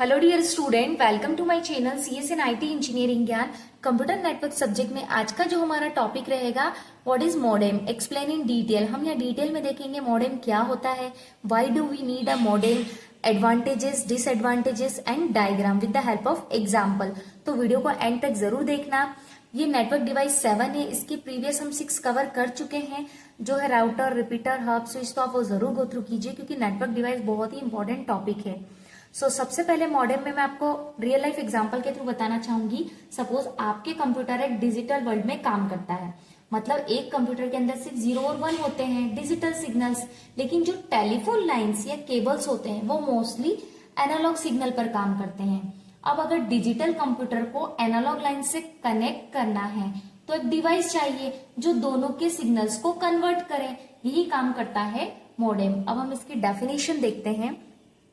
Hello dear student, welcome to my channel CS in IT engineering Gyan. Computer network subject में आज का जो हमारा टॉपिक रहेगा what is modem, explain in detail. हम यहाँ डिटेल में देखेंगे मॉडेम क्या होता है, why do we need a modem, advantages, disadvantages and diagram with the help of example. तो वीडियो को एंड तक जरूर देखना। ये नेटवर्क डिवाइस 7 है, इसकी प्रीवियस हम 6 कवर कर चुके हैं, जो है राउटर, रिपीटर, हब, स्विच। तो आप वो जरूर गो थ्रू कीजिए क्योंकि नेटवर्क डिवाइस बहुत ही इंपॉर्टेंट टॉपिक है। सबसे पहले मॉडेम में मैं आपको रियल लाइफ एग्जांपल के थ्रू बताना चाहूंगी। सपोज आपके कंप्यूटर एक डिजिटल वर्ल्ड में काम करता है, मतलब एक कंप्यूटर के अंदर सिर्फ 0 और 1 होते हैं, डिजिटल सिग्नल्स। लेकिन जो टेलीफोन लाइंस या केबल्स होते हैं वो मोस्टली एनालॉग सिग्नल पर काम करते हैं। अब अगर डिजिटल कंप्यूटर को एनालॉग लाइन से कनेक्ट करना है तो एक डिवाइस चाहिए जो दोनों के सिग्नल्स को कन्वर्ट करे। यही काम करता है मॉडेम। अब हम इसकी डेफिनेशन देखते हैं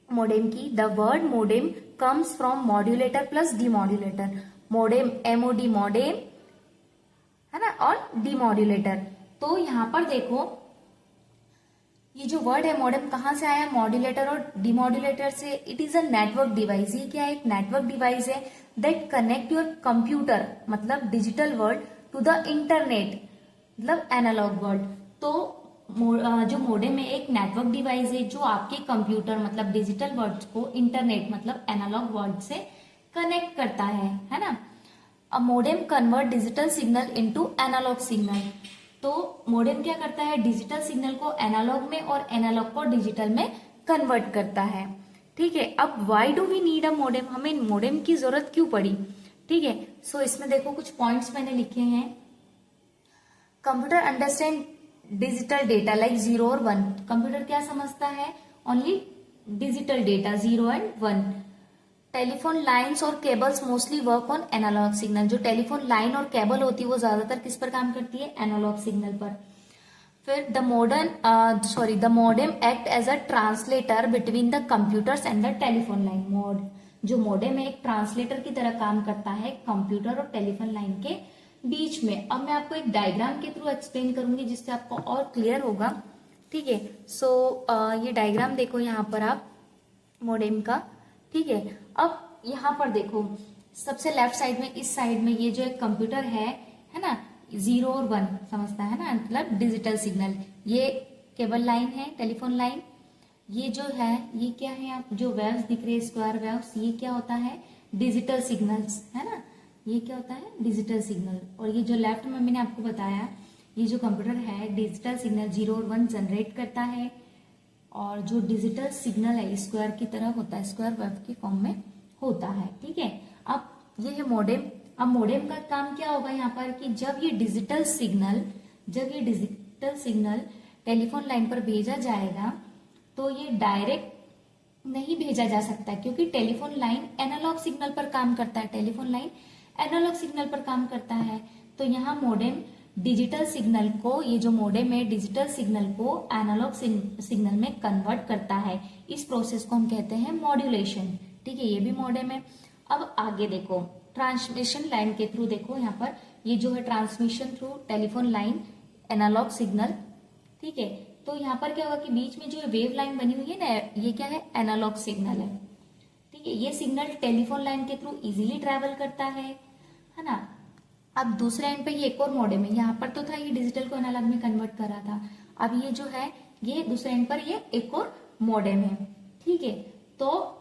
मॉडेम की। The word modem comes from modulator plus demodulator. Modem MoD modem है ना, और डीमॉड्यूलेटर। तो यहां पर देखो ये जो वर्ड है मॉडेम कहां से आया, मॉड्यूलेटर और डीमॉड्यूलेटर से। It is a network device. ये क्या है, एक नेटवर्क डिवाइस है दैट कनेक्ट योर कंप्यूटर मतलब digital world to the internet मतलब एनालॉग वर्ल्ड। तो जो मॉडेम है एक नेटवर्क डिवाइस है जो आपके कंप्यूटर मतलब डिजिटल वर्ल्ड को इंटरनेट मतलब एनालॉग वर्ल्ड से कनेक्ट करता है ना। अब modem convert digital signal into analog signal. तो मॉडेम क्या करता है, डिजिटल सिग्नल को एनालॉग में और एनालॉग को डिजिटल में कन्वर्ट करता है। ठीक है, अब why do we need a modem, हमें मॉडेम की जरूरत क्यों पड़ी। ठीक है, इसमें देखो कुछ पॉइंट्स मैंने लिखे हैं। Computer understand digital data like 0 और 1। कंप्यूटर क्या समझता है, only digital data 0 and 1। Telephone lines और cables mostly work on analog signal. जो टेलीफोन लाइन और केबल होती है वो ज्यादातर किस पर काम करती है, एनालॉग सिग्नल पर। फिर the modem act as a translator between the computers and the telephone line. जो मॉडेम है एक ट्रांसलेटर की तरह काम करता है कंप्यूटर और टेलीफोन लाइन के बीच में। अब मैं आपको एक डायग्राम के थ्रू एक्सप्लेन करूंगी जिससे आपको और क्लियर होगा। ठीक है, ये डायग्राम देखो यहाँ पर आप मॉडेम का। ठीक है, अब यहाँ पर देखो सबसे लेफ्ट साइड में, इस साइड में ये जो एक कंप्यूटर है ना, 0 और 1 समझता है ना, मतलब डिजिटल सिग्नल। ये केबल लाइन है, टेलीफोन लाइन। ये जो है ये क्या है, आप जो वेव्स दिख रहे हैं स्क्वायर वेव्स, ये क्या होता है, डिजिटल सिग्नल्स है ना। ये क्या होता है, डिजिटल सिग्नल। और ये जो लेफ्ट में मैंने आपको बताया, ये जो कंप्यूटर है डिजिटल सिग्नल 0 और 1 जनरेट करता है। और जो डिजिटल सिग्नल है स्क्वायर की तरह होता है, स्क्वायर वेव के फॉर्म में होता है। ठीक है, अब ये है मॉडेम। अब मॉडेम का काम क्या होगा यहाँ पर कि जब ये डिजिटल सिग्नल टेलीफोन लाइन पर भेजा जाएगा तो ये डायरेक्ट नहीं भेजा जा सकता क्योंकि टेलीफोन लाइन एनालॉग सिग्नल पर काम करता है। टेलीफोन लाइन एनालॉग सिग्नल पर काम करता है। तो यहाँ मॉडेम डिजिटल सिग्नल को, ये जो मॉडेम है डिजिटल सिग्नल को एनालॉग सिग्नल में कन्वर्ट करता है। इस प्रोसेस को हम कहते हैं मॉड्यूलेशन। ठीक है, ये भी मॉडेम है। अब आगे देखो ट्रांसमिशन लाइन के थ्रू, देखो यहाँ पर ये जो है transmission through telephone line analog signal. ठीक है, तो यहाँ पर क्या होगा कि बीच में जो वेव लाइन बनी हुई है ना, ये क्या है, एनालॉग सिग्नल है। ठीक है, ये सिग्नल टेलीफोन लाइन के थ्रू इजीली ट्रेवल करता है ना। अब दूसरे एंड पे ये एक और मॉडेम है, यहाँ पर तो था ये डिजिटल को एनालॉग में कन्वर्ट कर रहा था। अब ये जो है ये दूसरे एंड पर ये एक और मॉडेम है। ठीक है, तो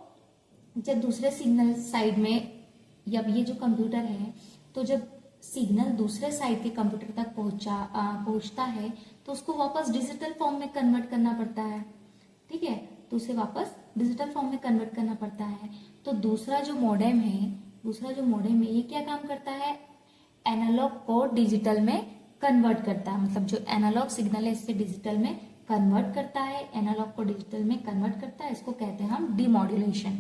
जब दूसरे सिग्नल साइड में, जब ये जो कंप्यूटर है तो जब सिग्नल दूसरे साइड के कंप्यूटर तक पहुंचता है तो उसको वापस डिजिटल फॉर्म में कन्वर्ट करना पड़ता है। ठीक है, तो उसे वापस डिजिटल फॉर्म में कन्वर्ट करना पड़ता है। तो दूसरा जो मॉडेम है ये क्या काम करता है, एनालॉग को डिजिटल में कन्वर्ट करता है। मतलब जो एनालॉग सिग्नल है इससे डिजिटल में कन्वर्ट करता है, एनालॉग को डिजिटल में कन्वर्ट करता है। इसको कहते हैं हम डीमॉड्यूलेशन।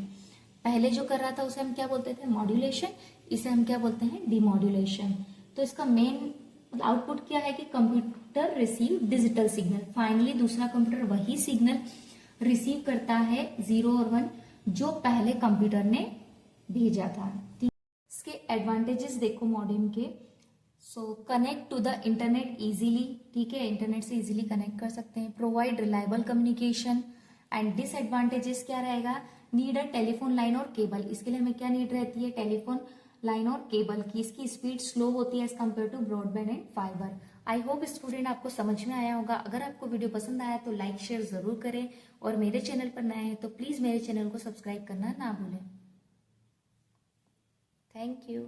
पहले जो कर रहा था उसे हम क्या बोलते थे, मॉड्यूलेशन। इसे हम क्या बोलते हैं, डीमॉड्यूलेशन। तो इसका मेन आउटपुट क्या है कि computer receive digital signal. Finally दूसरा कंप्यूटर वही सिग्नल रिसीव करता है 0 और 1 जो पहले कंप्यूटर ने भेजा था। इसके एडवांटेजेस देखो मॉडेम के। Connect to the internet easily. ठीक है, इंटरनेट से इजीली कनेक्ट कर सकते हैं। Provide reliable communication. And disadvantages क्या रहेगा, नीड अ टेलीफोन लाइन और केबल। इसके लिए हमें क्या नीड रहती है, टेलीफोन लाइन और केबल की। इसकी स्पीड स्लो होती है as compare to broadband and fibre. I hope student आपको समझ में आया होगा। अगर आपको वीडियो पसंद आया तो लाइक शेयर जरूर करें, और मेरे चैनल पर नए हैं तो प्लीज मेरे चैनल को सब्सक्राइब करना ना भूलें। Thank you.